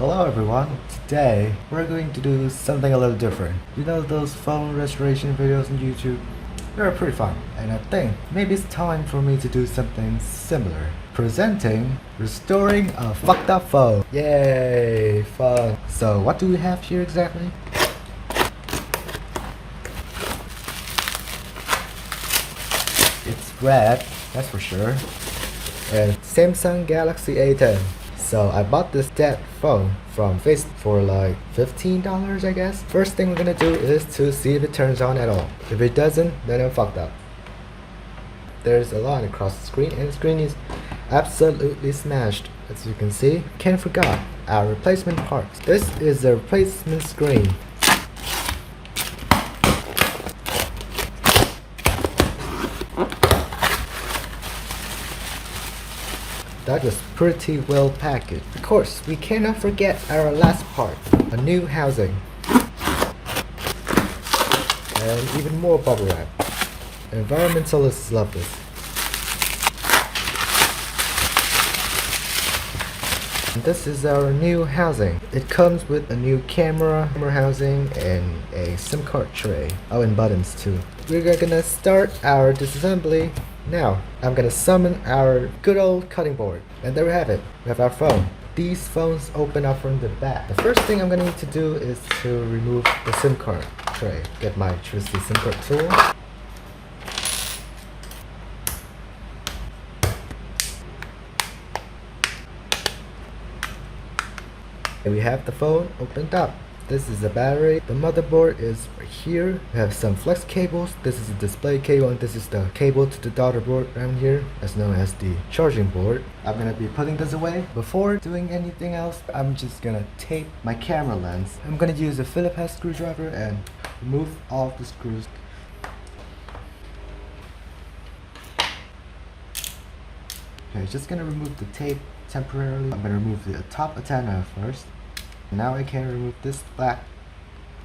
Hello everyone, today we're going to do something a little different. You know those phone restoration videos on YouTube? They're pretty fun, and I think maybe it's time for me to do something similar. Restoring a fucked up phone. Yay, fun. So what do we have here exactly? It's red, that's for sure. And Samsung Galaxy A10. So I bought this dead phone from Facebook for like $15 I guess. First thing we're gonna do is to see if it turns on at all. If it doesn't, then I'm fucked up. There's a line across the screen and the screen is absolutely smashed. As you can see, can't forget our replacement parts. This is the replacement screen. That was pretty well packaged. Of course, we cannot forget our last part, a new housing. And even more bubble wrap. Environmentalists love this. And this is our new housing. It comes with a new camera housing and a SIM card tray. Oh, and buttons too. We're gonna start our disassembly. Now, I'm gonna summon our good old cutting board. And there we have it. We have our phone. These phones open up from the back. The first thing I'm gonna need to do is to remove the SIM card tray. Get my trusty SIM card tool. And we have the phone opened up. This is the battery. The motherboard is right here. We have some flex cables. This is the display cable and this is the cable to the daughter board around here, as known as the charging board. I'm gonna be putting this away. Before doing anything else, I'm just gonna tape my camera lens. I'm gonna use a Phillips head screwdriver and remove all of the screws. Okay, just gonna remove the tape temporarily. I'm gonna remove the top antenna first. Now I can remove this black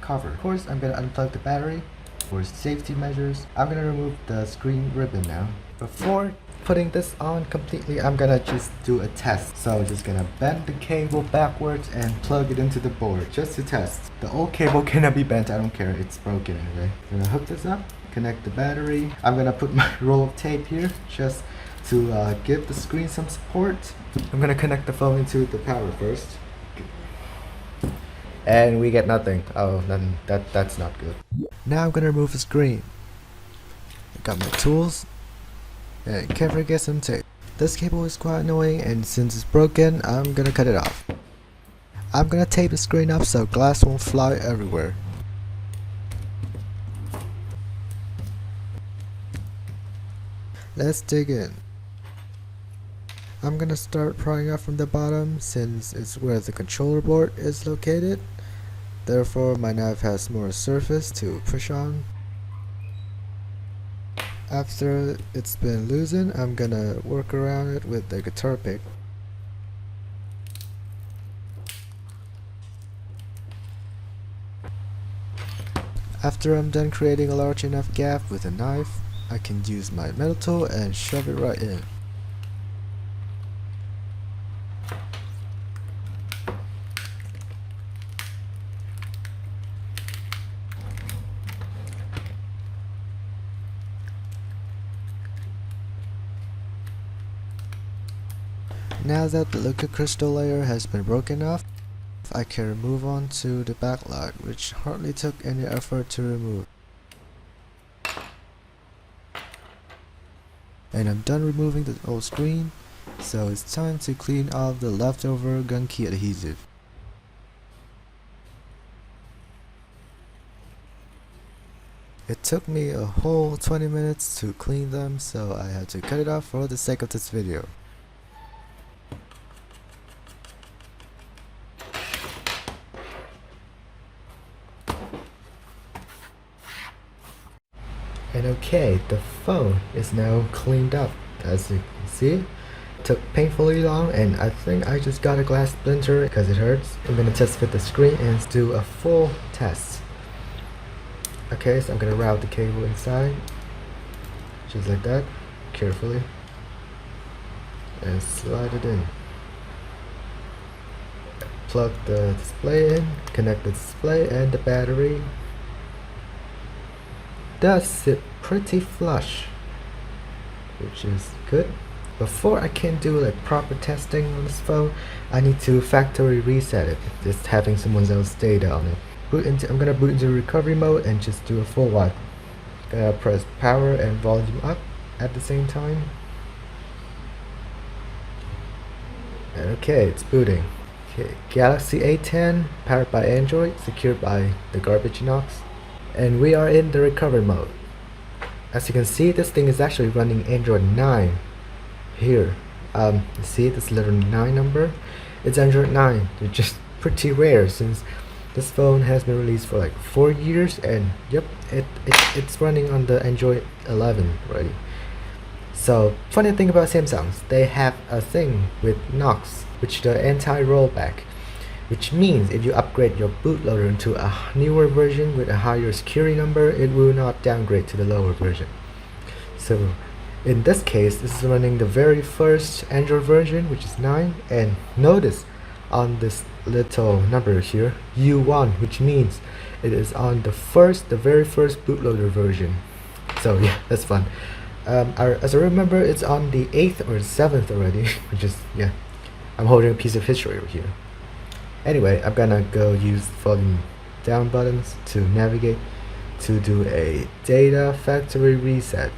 cover. Of course, I'm gonna unplug the battery. For safety measures, I'm gonna remove the screen ribbon now. Before putting this on completely, I'm gonna just do a test. So I'm just gonna bend the cable backwards and plug it into the board just to test. The old cable cannot be bent, I don't care, it's broken anyway. I'm gonna hook this up, connect the battery. I'm gonna put my roll of tape here just to give the screen some support. I'm gonna connect the phone into the power first. And we get nothing. Oh, then that's not good. Now I'm gonna remove the screen. I got my tools. And can't forget some tape. This cable is quite annoying, and since it's broken, I'm gonna cut it off. I'm gonna tape the screen up so glass won't fly everywhere. Let's dig in. I'm gonna start prying up from the bottom since it's where the controller board is located. Therefore, my knife has more surface to push on. After it's been loosened, I'm gonna work around it with the guitar pick. After I'm done creating a large enough gap with a knife, I can use my metal tool and shove it right in. Now that the liquid crystal layer has been broken off, I can move on to the backlight, which hardly took any effort to remove. And I'm done removing the old screen, so it's time to clean off the leftover gun key adhesive. It took me a whole 20 minutes to clean them, so I had to cut it off for the sake of this video. And okay, the phone is now cleaned up. As you can see, it took painfully long, and I think I just got a glass splinter because it hurts. I'm gonna test fit the screen and do a full test. Okay, so I'm gonna route the cable inside, just like that, carefully, and slide it in. plug the display in, connect the display and the battery. Does sit pretty flush, which is good. Before I can do like proper testing on this phone, I need to factory reset it, just having someone else's data on it. I'm gonna boot into recovery mode and just do a full wipe. Gonna press power and volume up at the same time. Okay, it's booting. Okay, Galaxy A10, powered by Android, secured by the garbage knocks. And we are in the recovery mode. As you can see, this thing is actually running Android 9. Here, you see this little 9 number? It's Android 9, which is pretty rare since this phone has been released for like 4 years, and yep, it's running on the Android 11 already. So, funny thing about Samsungs, they have a thing with knocks, which the anti-rollback, which means if you upgrade your bootloader into a newer version with a higher security number, it will not downgrade to the lower version. So, in this case, this is running the very first Android version, which is 9, and notice on this little number here, U1, which means it is on the very first bootloader version. So yeah, that's fun. As I remember, it's on the 8th or 7th already, which is, yeah, I'm holding a piece of history over here. Anyway, I'm gonna go use volume down buttons to navigate to do a data factory reset.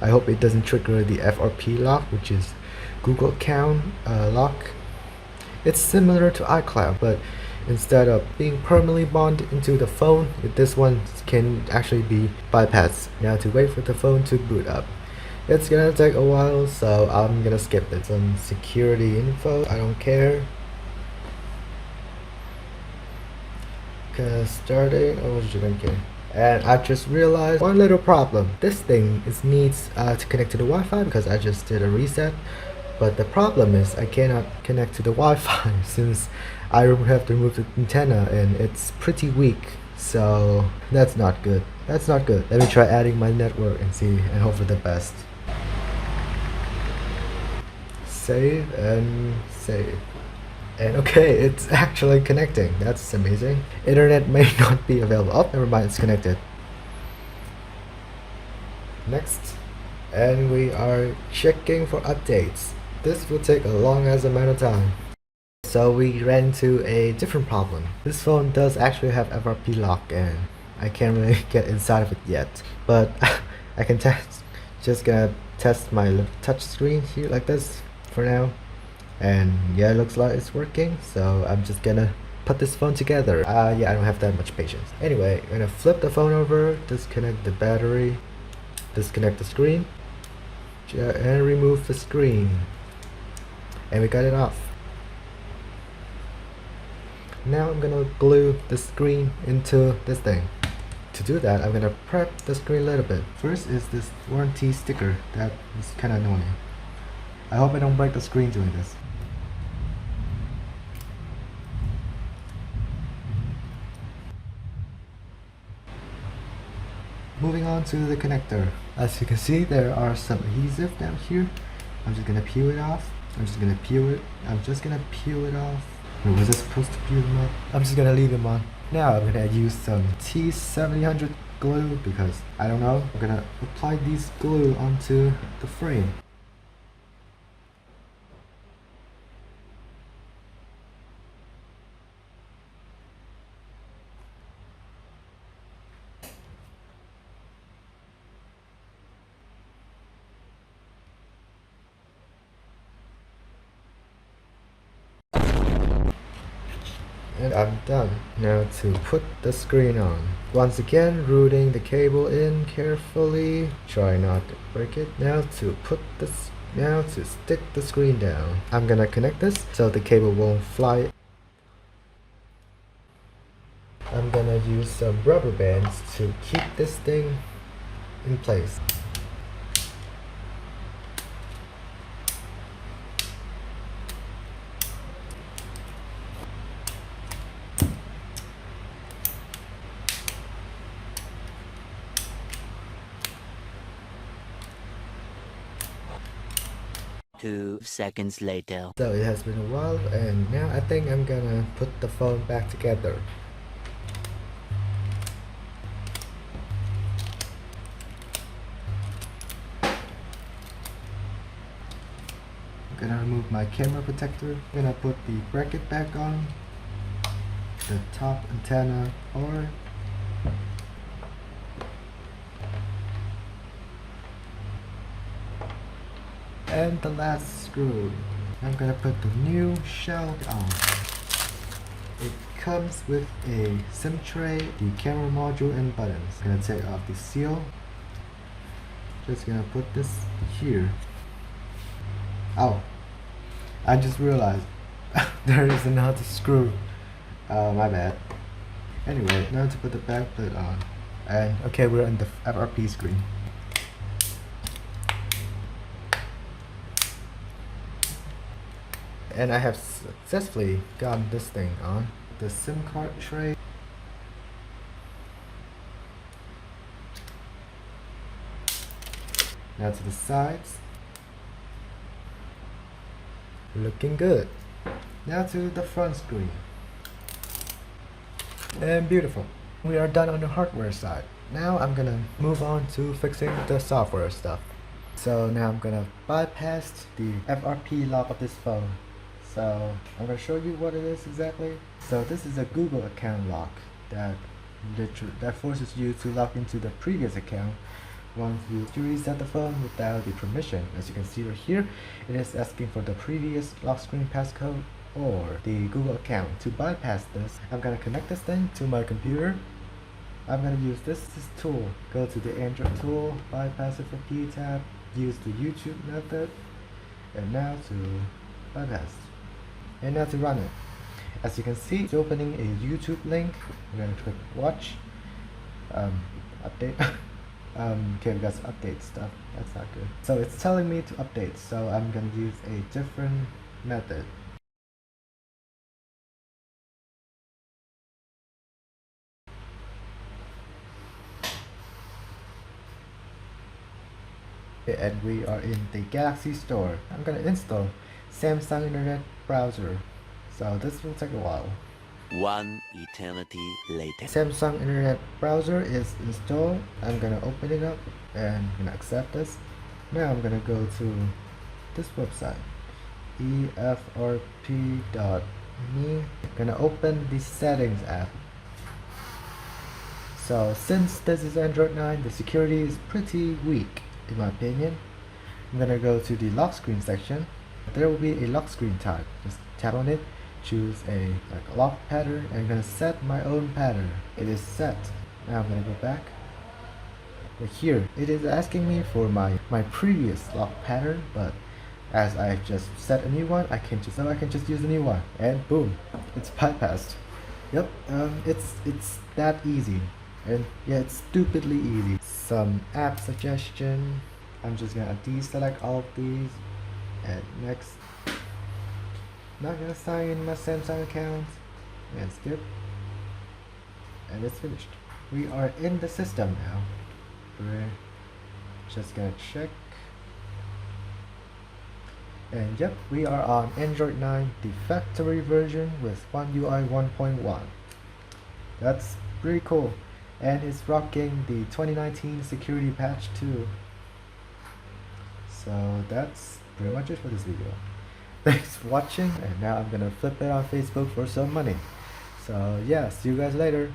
I hope it doesn't trigger the Frp Lock, which is Google account lock. It's similar to iCloud, but instead of being permanently bonded into the phone, this one can actually be bypassed. Now to wait for the phone to boot up. It's gonna take a while, so I'm gonna skip it. Some security info, I don't care. Starting, oh, what you gonna care? And I just realized one little problem. This thing needs to connect to the Wi-Fi because I just did a reset. But the problem is I cannot connect to the Wi-Fi since I have to remove the antenna and it's pretty weak. So that's not good. That's not good. Let me try adding my network and see and hope for the best. Save and save. And okay, it's actually connecting. That's amazing. Internet may not be available. Oh, never mind, it's connected. Next. And we are checking for updates. This will take a long as amount of time. So we ran into a different problem. This phone does actually have Frp Lock and I can't really get inside of it yet. But I can test. Just gonna test my little touch screen here like this for now. And yeah, it looks like it's working. So I'm just gonna put this phone together. Yeah, I don't have that much patience. Anyway, I'm gonna flip the phone over, disconnect the battery, disconnect the screen, and remove the screen. And we got it off. Now I'm gonna glue the screen into this thing. To do that, I'm gonna prep the screen a little bit. First is this warranty sticker that is kinda annoying. I hope I don't break the screen doing this. Moving on to the connector. As you can see, there are some adhesive down here. I'm just gonna peel it off. I'm just gonna peel it off. Or was I supposed to peel them off? I'm just gonna leave them on. Now I'm gonna use some T700 glue because I don't know. I'm gonna apply these glue onto the frame. And I'm done. Now to put the screen on. Once again, routing the cable in carefully. Try not to break it. Now to stick the screen down. I'm gonna connect this so the cable won't fly. I'm gonna use some rubber bands to keep this thing in place. 2 seconds later. So it has been a while, and now I think I'm gonna put the phone back together. I'm gonna remove my camera protector. I'm gonna put the bracket back on, the top antenna forward, and the last screw. I'm gonna put the new shell on. It comes with a SIM tray, the camera module, and buttons. I'm gonna take off the seal. Just gonna put this here. Oh, I just realized there is another screw. My bad. Anyway, now to put the back plate on. And okay, we're on the FRP screen. And I have successfully gotten this thing on. The SIM card tray. Now to the sides. Looking good. Now to the front screen. And beautiful. We are done on the hardware side. Now I'm gonna move on to fixing the software stuff. So now I'm gonna bypass the FRP lock of this phone. So I'm gonna show you what it is exactly. So this is a Google account lock that forces you to log into the previous account once you reset the phone without the permission. As you can see right here, it is asking for the previous lock screen passcode or the Google account. To bypass this, I'm gonna connect this thing to my computer. I'm gonna use this tool. Go to the Android tool, bypass it for P tab, use the YouTube method, and now to bypass. And now to run it. As you can see, it's opening a YouTube link. I'm gonna click watch. Update. Okay, we got some update stuff. That's not good. So it's telling me to update, so I'm gonna use a different method. And we are in the Galaxy Store. I'm gonna install Samsung Internet Browser. So this will take a while. 1 eternity later. Samsung Internet Browser is installed. I'm gonna open it up and I'm gonna accept this. Now I'm gonna go to this website, efrp.me. I'm gonna open the settings app. So since this is Android 9, the security is pretty weak in my opinion. I'm gonna go to the lock screen section. There will be a lock screen type. Just tap on it, choose a lock pattern, and I'm gonna set my own pattern. It is set. Now I'm gonna go back. But here it is asking me for my previous lock pattern, but as I just set a new one, I can just use a new one, and boom, it's bypassed. Yep, it's that easy. And yeah, it's stupidly easy. Some app suggestion. I'm just gonna deselect all of these and next. Not gonna sign in my Samsung account and skip. And it's finished. We are in the system now. We're just gonna check. And yep, we are on Android 9, the factory version with One UI 1.1. That's pretty cool. And it's rocking the 2019 security patch too. So that's pretty much it for this video. Thanks for watching, and now I'm gonna flip it on Facebook for some money. So yeah, see you guys later.